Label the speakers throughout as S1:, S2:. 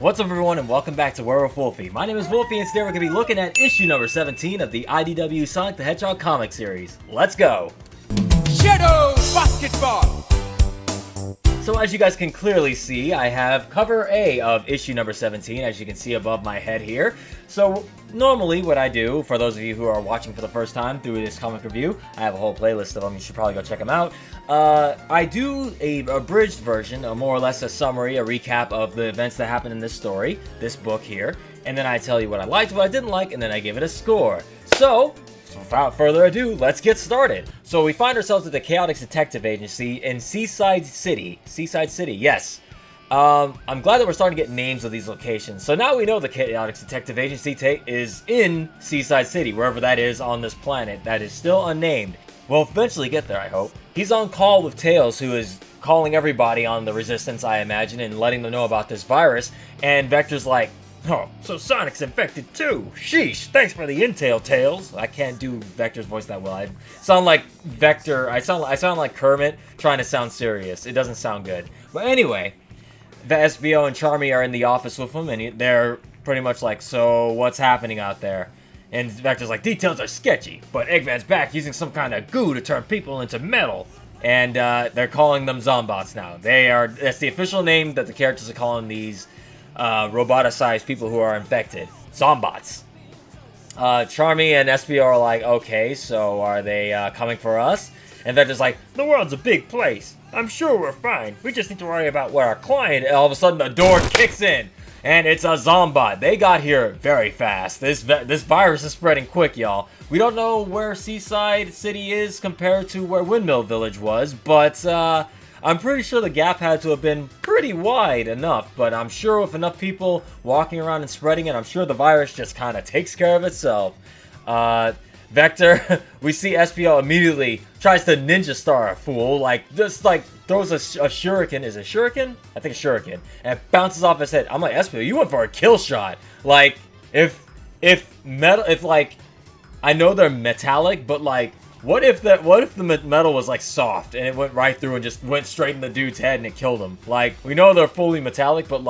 S1: What's up everyone and welcome back to Werewoof Wolfie. My name is Wolfie and today we're going to be looking at issue number 17 of the IDW Sonic the Hedgehog comic series. Let's go!
S2: Shadow Basketball!
S1: So as you guys can clearly see, I have cover A of issue number 17, as you can see above my head here. So normally what I do, for those of you who are watching for the first time through this comic review, I have a whole playlist of them, you should probably go check them out. I do a abridged version, more or less a summary, a recap of the events that happened in this story, this book here, and then I tell you what I liked, what I didn't like, and then I give it a score. So without further ado, let's get started. So we find ourselves at the Chaotix Detective Agency in Seaside City. Seaside City, yes. I'm glad that we're starting to get names of these locations. So now we know the Chaotix Detective Agency is in Seaside City, wherever that is on this planet that is still unnamed. We'll eventually get there, I hope. He's on call with Tails, who is calling everybody on the Resistance, I imagine, and letting them know about this virus. And Vector's like, "Oh, so Sonic's infected too. Sheesh, thanks for the intel, Tails." I can't do Vector's voice that well. I sound like Vector. I sound like Kermit trying to sound serious. It doesn't sound good. But anyway, the SBO and Charmy are in the office with him, and they're pretty much like, "So what's happening out there?" And Vector's like, "Details are sketchy, but Eggman's back using some kind of goo to turn people into metal." And they're calling them Zombots now. That's the official name that the characters are calling these roboticized people who are infected. Zombots. Charmy and SBO are like, "Okay, so are they coming for us?" And Vector's like, "The world's a big place. I'm sure we're fine. We just need to worry about where our client..." And all of a sudden the door kicks in. And it's a Zombot. They got here very fast. This virus is spreading quick, y'all. We don't know where Seaside City is compared to where Windmill Village was, but I'm pretty sure the gap had to have been pretty wide enough, but I'm sure with enough people walking around and spreading it, I'm sure the virus just kind of takes care of itself. Vector, we see SPO immediately tries to ninja star a fool, just throws a shuriken. Is it shuriken? I think it's shuriken. And it bounces off his head. I'm like, SPO, you went for a kill shot. Like, if I know they're metallic, but what if the metal was soft and it went right through and just went straight in the dude's head and it killed him? Like, we know they're fully metallic, but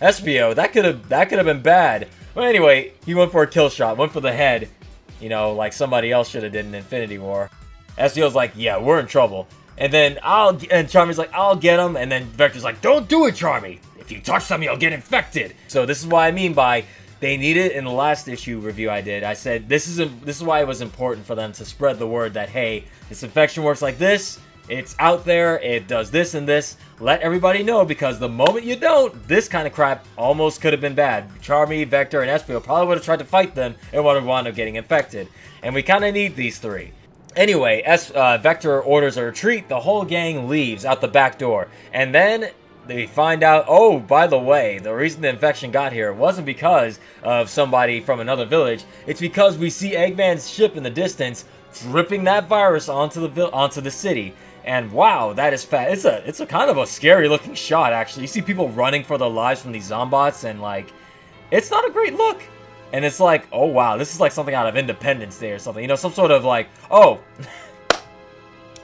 S1: SPO, that could have been bad. But anyway, he went for a kill shot, went for the head, like somebody else should have did in Infinity War. SPO's like, "Yeah, we're in trouble." And then Charmy's like, "I'll get him." And then Vector's like, "Don't do it, Charmy. If you touch them, you'll get infected." So this is what I mean by they need it. In the last issue review I did, I said this is why it was important for them to spread the word that, hey, this infection works like this. It's out there. It does this and this. Let everybody know, because the moment you don't, this kind of crap almost could have been bad. Charmy, Vector, and SPO probably would have tried to fight them and would have wound up getting infected. And we kind of need these three. Anyway, Vector orders a retreat. The whole gang leaves out the back door. And then they find out, oh, by the way, the reason the infection got here wasn't because of somebody from another village. It's because we see Eggman's ship in the distance dripping that virus onto the city. And wow, that is fast. It's a kind of a scary looking shot, actually. You see people running for their lives from these Zombots, and it's not a great look. And it's like, oh wow, this is like something out of Independence Day or something. Some sort of oh.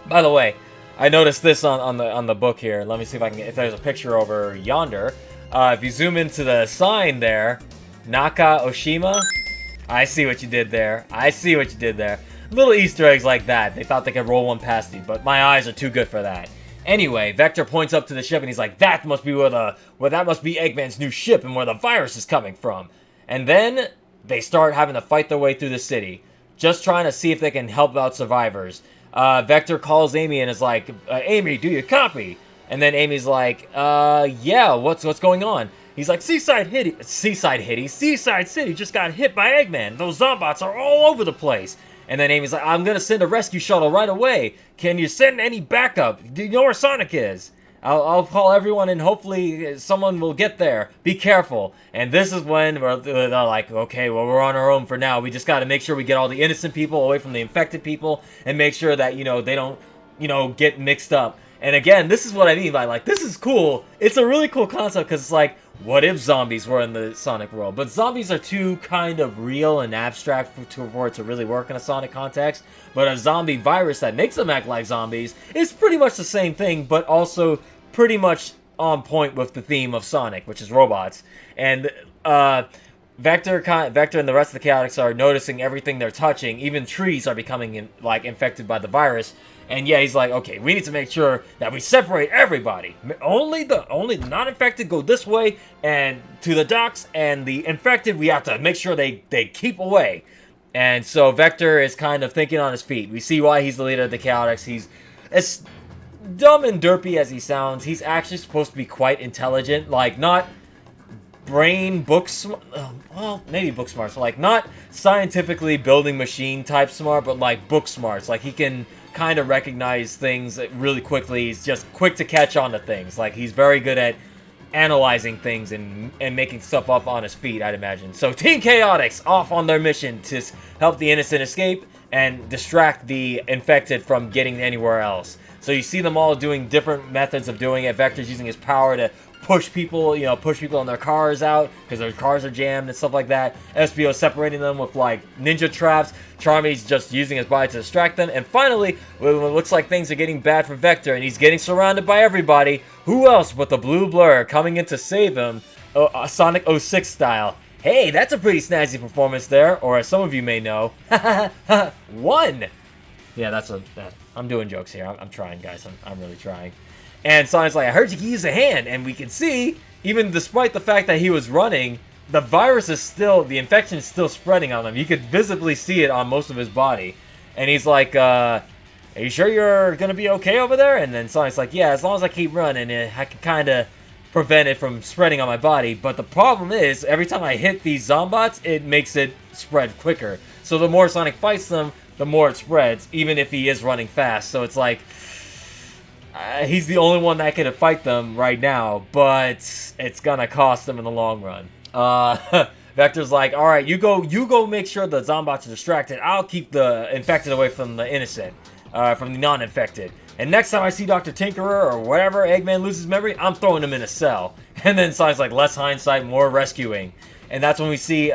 S1: By the way, I noticed this on the book here. Let me see if there's a picture over yonder. If you zoom into the sign there, Naka Oshima. I see what you did there. Little Easter eggs like that. They thought they could roll one past me, but my eyes are too good for that. Anyway, Vector points up to the ship and he's like, "That must be that must be Eggman's new ship and where the virus is coming from." And then they start having to fight their way through the city, just trying to see if they can help out survivors. Vector calls Amy and is like, "Amy, do you copy?" And then Amy's like, "Yeah, what's going on?" He's like, Seaside City just got hit by Eggman. Those Zombots are all over the place." And then Amy's like, "I'm gonna send a rescue shuttle right away. Can you send any backup? Do you know where Sonic is? I'll call everyone and hopefully someone will get there. Be careful." And this is when they're like, "Okay, well, we're on our own for now. We just gotta make sure we get all the innocent people away from the infected people and make sure that, they don't, get mixed up." And again, this is what I mean by, this is cool. It's a really cool concept because it's what if zombies were in the Sonic world? But zombies are too kind of real and abstract for it to really work in a Sonic context. But a zombie virus that makes them act like zombies is pretty much the same thing, but also pretty much on point with the theme of Sonic, which is robots. And Vector and the rest of the Chaotix are noticing everything they're touching. Even trees are becoming infected by the virus. And yeah, he's like, okay, we need to make sure that we separate everybody. Only the non-infected go this way, and to the docks, and the infected, we have to make sure they keep away. And so Vector is kind of thinking on his feet. We see why he's the leader of the Chaotix. He's as dumb and derpy as he sounds. He's actually supposed to be quite intelligent, like not book smart, well, maybe book smart, so like not scientifically building machine type smart, but like book smarts. Like he can kind of recognize things really quickly. He's just quick to catch on to things. Like he's very good at analyzing things and making stuff up on his feet, I'd imagine. So Team Chaotix off on their mission to help the innocent escape and distract the infected from getting anywhere else. So you see them all doing different methods of doing it. Vector's using his power to push people in their cars out because their cars are jammed and stuff like that. SBO separating them with like ninja traps. Charmy's just using his body to distract them. And finally, when it looks like things are getting bad for Vector and he's getting surrounded by everybody, who else but the Blue Blur coming in to save him, Sonic 06 style. Hey, that's a pretty snazzy performance there, or as some of you may know, one. Yeah, I'm doing jokes here. I'm trying, guys. I'm really trying. And Sonic's like, I heard you can use a hand, and we can see, even despite the fact that he was running, the infection is still spreading on him. You could visibly see it on most of his body. And he's like, are you sure you're gonna be okay over there? And then Sonic's like, yeah, as long as I keep running, I can kind of prevent it from spreading on my body. But the problem is, every time I hit these Zombots, it makes it spread quicker. So the more Sonic fights them, the more it spreads, even if he is running fast. So it's like, he's the only one that can fight them right now, but it's gonna cost them in the long run. Vector's like, all right, you go make sure the Zombots are distracted. I'll keep the infected away from the innocent, from the non-infected. And next time I see Dr. Tinkerer or whatever, Eggman loses memory, I'm throwing him in a cell. And then Sonic's like, less hindsight, more rescuing. And that's when we see,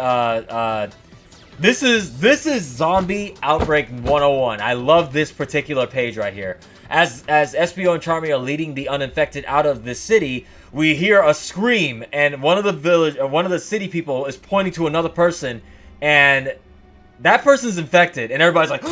S1: this is Zombie Outbreak 101. I love this particular page right here. As SBO and Charmy are leading the uninfected out of the city, we hear a scream, and one of the city people is pointing to another person, and that person's infected, and everybody's like,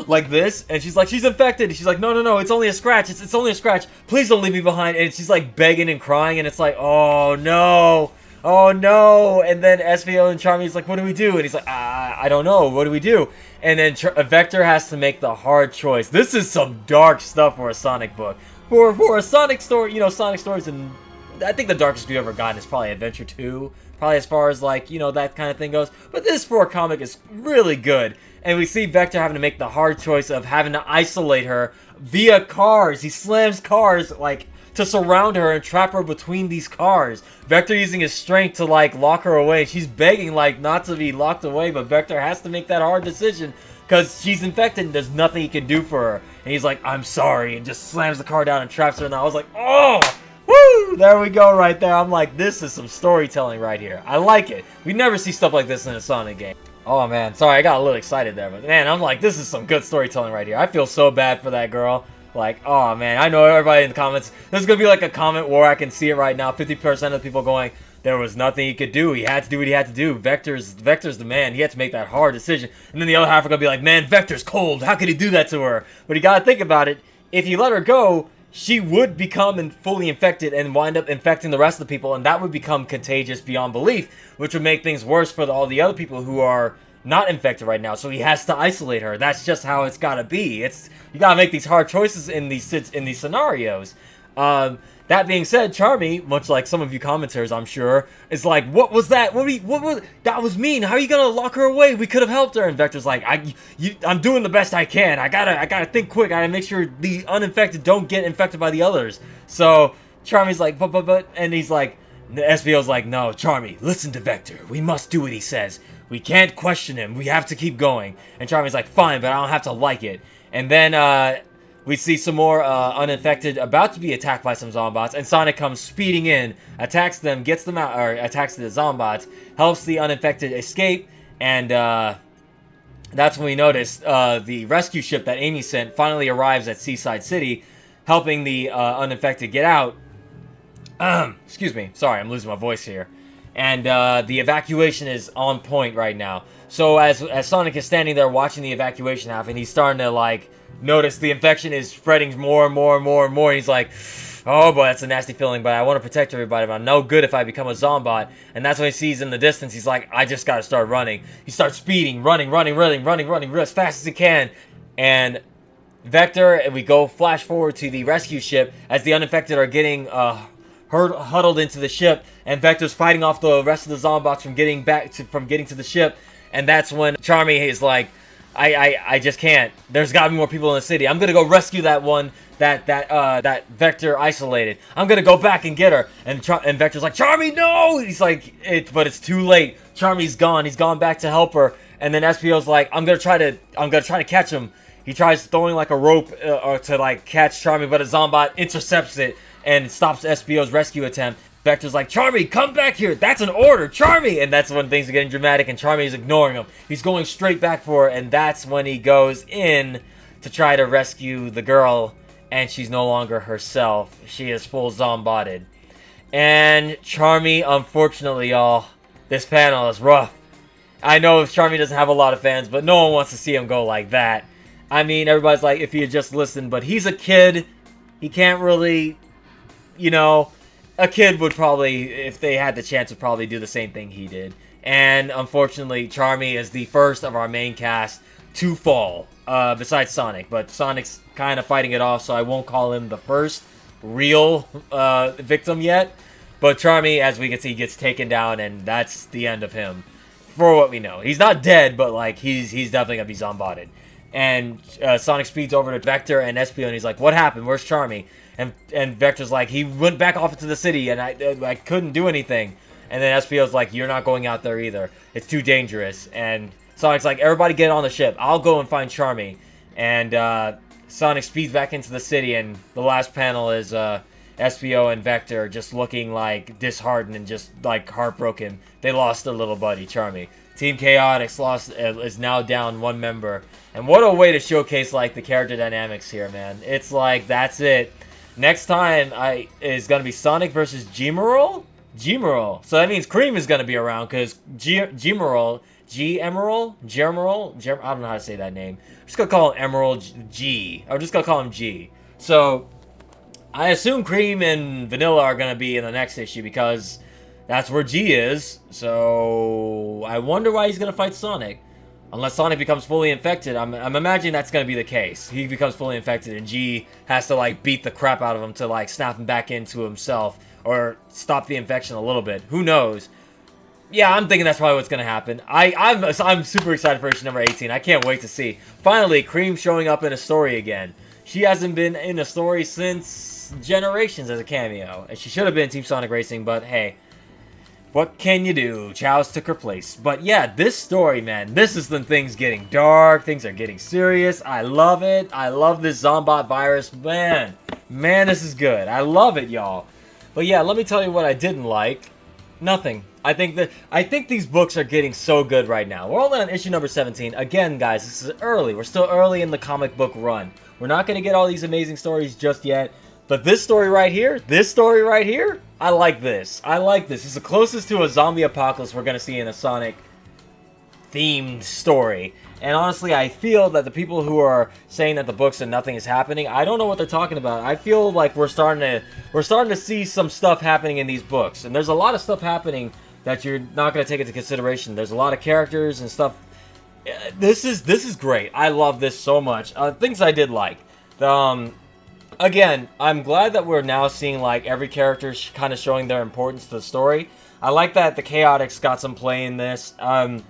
S1: like this, and she's like, she's infected, and she's like, no, it's only a scratch, it's only a scratch, please don't leave me behind, and she's like begging and crying, and it's like, oh no, and then SVO and Charmy's like, what do we do? And he's like, I don't know, what do we do? And then Vector has to make the hard choice. This is some dark stuff for a Sonic book. For a Sonic story, Sonic stories, and I think the darkest we've ever gotten is probably Adventure 2. Probably as far as, like, that kind of thing goes. But this for a comic is really good. And we see Vector having to make the hard choice of having to isolate her via cars. He slams cars, like, to surround her and trap her between these cars. Vector using his strength to, like, lock her away. She's begging, like, not to be locked away, but Vector has to make that hard decision because she's infected and there's nothing he can do for her. And he's like, I'm sorry, and just slams the car down and traps her. And I was like, oh, woo, there we go right there. I'm like, this is some storytelling right here. I like it. We never see stuff like this in a Sonic game. Oh, man, sorry, I got a little excited there. But, man, I'm like, this is some good storytelling right here. I feel so bad for that girl. Like, oh man, I know everybody in the comments, there's gonna be like a comment war, I can see it right now, 50% of the people going, there was nothing he could do, he had to do what he had to do, Vector's the man, he had to make that hard decision, and then the other half are gonna be like, man, Vector's cold, how could he do that to her? But you gotta think about it, if you let her go, she would become fully infected and wind up infecting the rest of the people, and that would become contagious beyond belief, which would make things worse for all the other people who are not infected right now, so he has to isolate her. That's just how it's gotta be. You gotta make these hard choices in these scenarios. That being said, Charmy, much like some of you commenters, I'm sure, is like, what was that? What was that? Was mean. How are you gonna lock her away? We could have helped her. And Vector's like, I'm doing the best I can. I gotta think quick. I gotta make sure the uninfected don't get infected by the others. So Charmy's like, but, and he's like, the SVO's like, no, Charmy, listen to Vector. We must do what he says. We can't question him. We have to keep going. And Charmy's like, fine, but I don't have to like it. And then we see some more uninfected about to be attacked by some Zombots. And Sonic comes speeding in, attacks them, gets them out, or attacks the Zombots, helps the uninfected escape. And that's when we notice the rescue ship that Amy sent finally arrives at Seaside City, helping the uninfected get out. Excuse me. Sorry, I'm losing my voice here. And the evacuation is on point right now. So as Sonic is standing there watching the evacuation happen, he's starting to, like, notice the infection is spreading more and more and more and more. He's like, oh boy, that's a nasty feeling, but I want to protect everybody, but I'm no good if I become a Zombot. And that's when he sees in the distance, he's like, I just gotta start running. He starts speeding, running as fast as he can. And Vector, and we go flash forward to the rescue ship as the uninfected are getting huddled into the ship, and Vector's fighting off the rest of the Zombots from getting to the ship. And that's when Charmy is like, I just can't. There's gotta be more people in the city. I'm gonna go rescue that one that Vector isolated. I'm gonna go back and get her. And Vector's like, Charmy, no! He's like, but it's too late. Charmy's gone. He's gone back to help her. And then SPO's like, I'm gonna try to catch him. He tries throwing like a rope to like catch Charmy, but a Zombot intercepts it and stops SPO's rescue attempt. Vector's like, Charmy, come back here. That's an order, Charmy. And that's when things are getting dramatic, and Charmy is ignoring him. He's going straight back for her, and that's when he goes in to try to rescue the girl, and she's no longer herself. She is full Zombotted. And Charmy, unfortunately, y'all, this panel is rough. I know Charmy doesn't have a lot of fans, but no one wants to see him go like that. I mean, everybody's like, if he had just listened, but he's a kid. He can't really, you know... A kid would probably, if they had the chance, would probably do the same thing he did. And unfortunately, Charmy is the first of our main cast to fall, besides Sonic. But Sonic's kind of fighting it off, so I won't call him the first real victim yet. But Charmy, as we can see, gets taken down, and that's the end of him, for what we know. He's not dead, but like he's definitely gonna be zombotted. And Sonic speeds over to Vector and Espio, and he's like, "What happened? Where's Charmy?" And Vector's like, he went back off into the city, and I couldn't do anything. And then Espio's like, you're not going out there either. It's too dangerous. And Sonic's like, everybody get on the ship. I'll go and find Charmy. And Sonic speeds back into the city, and the last panel is Espio and Vector just looking like disheartened and just like heartbroken. They lost their little buddy, Charmy. Team Chaotix is now down one member. And what a way to showcase like the character dynamics here, man. It's like, that's it. Next time is going to be Sonic versus Gemerald? Gemerald. So that means Cream is going to be around, because Gemerald, I don't know how to say that name. I'm just going to call him Emerald G. I'm just going to call him G. So I assume Cream and Vanilla are going to be in the next issue, because that's where G is. So I wonder why he's going to fight Sonic. Unless Sonic becomes fully infected, I'm imagining that's going to be the case. He becomes fully infected, and G has to, like, beat the crap out of him to, like, snap him back into himself, or stop the infection a little bit. Who knows? Yeah, I'm thinking that's probably what's going to happen. I'm super excited for issue number 18. I can't wait to see. Finally, Cream showing up in a story again. She hasn't been in a story since Generations as a cameo. And she should have been Team Sonic Racing, but hey. What can you do? Chaos took her place. But yeah, this story, man, this is when things getting dark. Things are getting serious. I love it. I love this Zombot virus. Man, this is good. I love it, y'all. But yeah, let me tell you what I didn't like. Nothing. I think these books are getting so good right now. We're only on issue number 17. Again, guys, this is early. We're still early in the comic book run. We're not going to get all these amazing stories just yet. But this story right here, I like this. I like this. It's the closest to a zombie apocalypse we're going to see in a Sonic-themed story. And honestly, I feel that the people who are saying that the books and nothing is happening, I don't know what they're talking about. I feel like we're starting to see some stuff happening in these books. And there's a lot of stuff happening that you're not going to take into consideration. There's a lot of characters and stuff. This is great. I love this so much. Things I did like. Again, I'm glad that we're now seeing, like, every character kind of showing their importance to the story. I like that the Chaotix got some play in this. I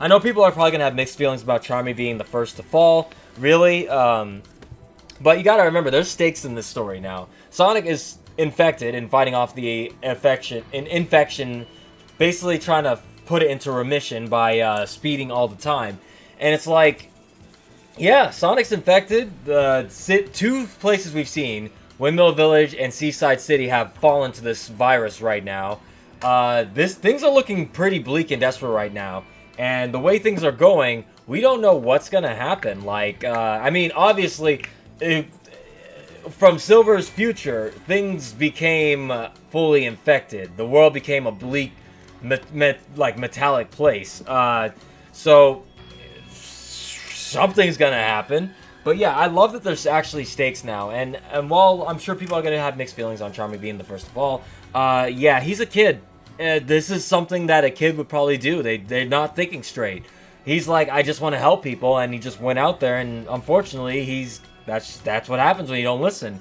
S1: know people are probably going to have mixed feelings about Charmy being the first to fall, really. But you got to remember, there's stakes in this story now. Sonic is infected and fighting off the infection, basically trying to put it into remission by speeding all the time. And it's like... yeah, Sonic's infected. Two places we've seen, Windmill Village and Seaside City, have fallen to this virus right now. Things are looking pretty bleak and desperate right now. And the way things are going, we don't know what's going to happen. Like, I mean, obviously, from Silver's future, things became fully infected. The world became a bleak, like metallic place. So something's gonna happen. But yeah, I love that there's actually stakes now. And while I'm sure people are gonna have mixed feelings on Charmy being the first of all, yeah, he's a kid. This is something that a kid would probably do. They're not thinking straight. He's like, I just want to help people, and he just went out there, and unfortunately, that's what happens when you don't listen.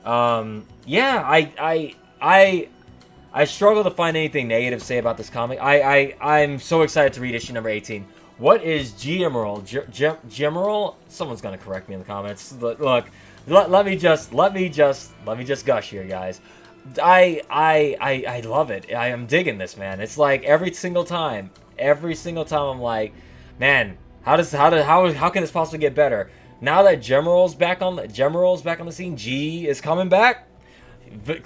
S1: Yeah, I struggle to find anything negative to say about this comic. I'm so excited to read issue number 18. What is Gemerald? Gemerald? Someone's gonna correct me in the comments. Look, let me just gush here, guys. I love it. I am digging this, man. It's like every single time I'm like, man, how can this possibly get better? Now that Gemerald's back on the scene, G is coming back.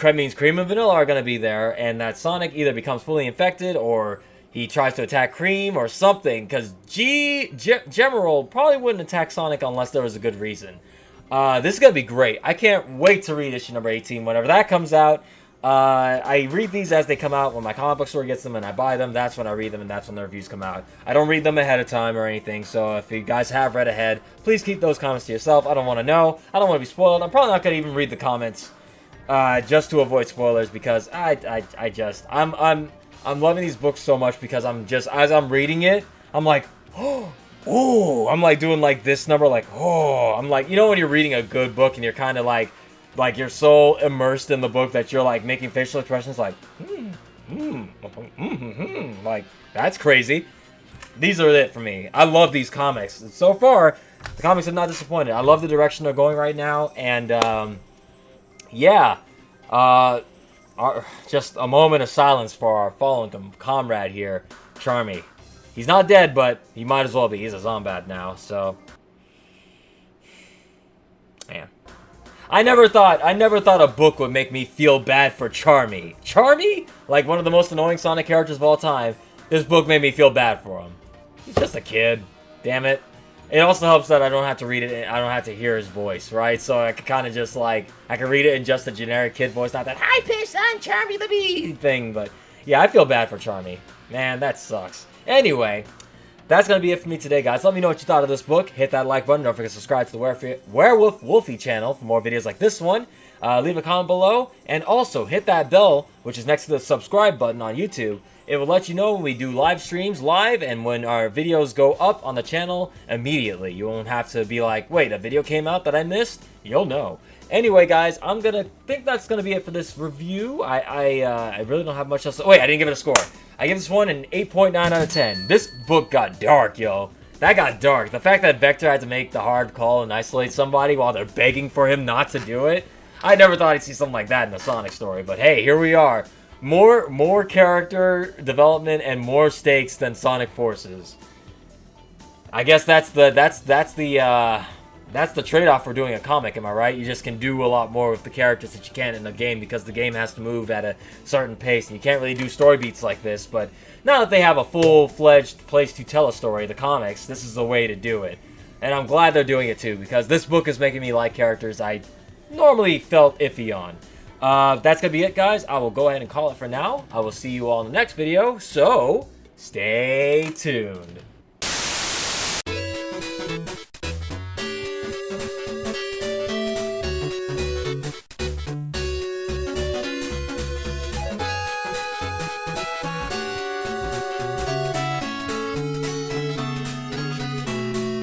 S1: Means Cream and Vanilla are gonna be there, and that Sonic either becomes fully infected or he tries to attack Cream or something. Because Gemerald probably wouldn't attack Sonic unless there was a good reason. This is gonna be great. I can't wait to read issue number 18 whenever that comes out. I read these as they come out. When my comic book store gets them and I buy them, that's when I read them, and that's when the reviews come out. I don't read them ahead of time or anything, so if you guys have read ahead, please keep those comments to yourself. I don't want to know. I don't want to be spoiled. I'm probably not going to even read the comments just to avoid spoilers, because I'm loving these books so much, because I'm just, as I'm reading it, I'm like, oh, I'm like doing like this number, like, oh, I'm like, you know when you're reading a good book and you're kind of like you're so immersed in the book that you're like making facial expressions like, like, that's crazy. These are it for me. I love these comics. So far, the comics have not disappointed. I love the direction they're going right now, and yeah, just a moment of silence for our fallen comrade here, Charmy. He's not dead, but he might as well be. He's a Zombat now, so. Man. I never thought a book would make me feel bad for Charmy. Charmy? Like one of the most annoying Sonic characters of all time. This book made me feel bad for him. He's just a kid. Damn it. It also helps that I don't have to read it, I don't have to hear his voice, right? So I can kind of just like, I can read it in just a generic kid voice, not that high-pitched, I'm Charmy the Bee thing, but yeah, I feel bad for Charmy. Man, that sucks. Anyway, that's going to be it for me today, guys. Let me know what you thought of this book. Hit that like button. Don't forget to subscribe to the Werewoof Wolfie channel for more videos like this one. Leave a comment below. And also, hit that bell, which is next to the subscribe button on YouTube. It will let you know when we do live streams live and when our videos go up on the channel immediately. You won't have to be like, wait, a video came out that I missed? You'll know. Anyway, guys, I'm going to think that's going to be it for this review. I really don't have much else. Wait, I didn't give it a score. I give this one an 8.9 out of 10. This book got dark, yo. That got dark. The fact that Vector had to make the hard call and isolate somebody while they're begging for him not to do it. I never thought I'd see something like that in a Sonic story. But hey, here we are. More character development and more stakes than Sonic Forces. I guess that's the trade-off for doing a comic, am I right? You just can do a lot more with the characters that you can in the game because the game has to move at a certain pace, and you can't really do story beats like this. But now that they have a full-fledged place to tell a story, the comics, this is the way to do it. And I'm glad they're doing it too, because this book is making me like characters I normally felt iffy on. That's gonna be it, guys. I will go ahead and call it for now. I will see you all in the next video, so stay tuned.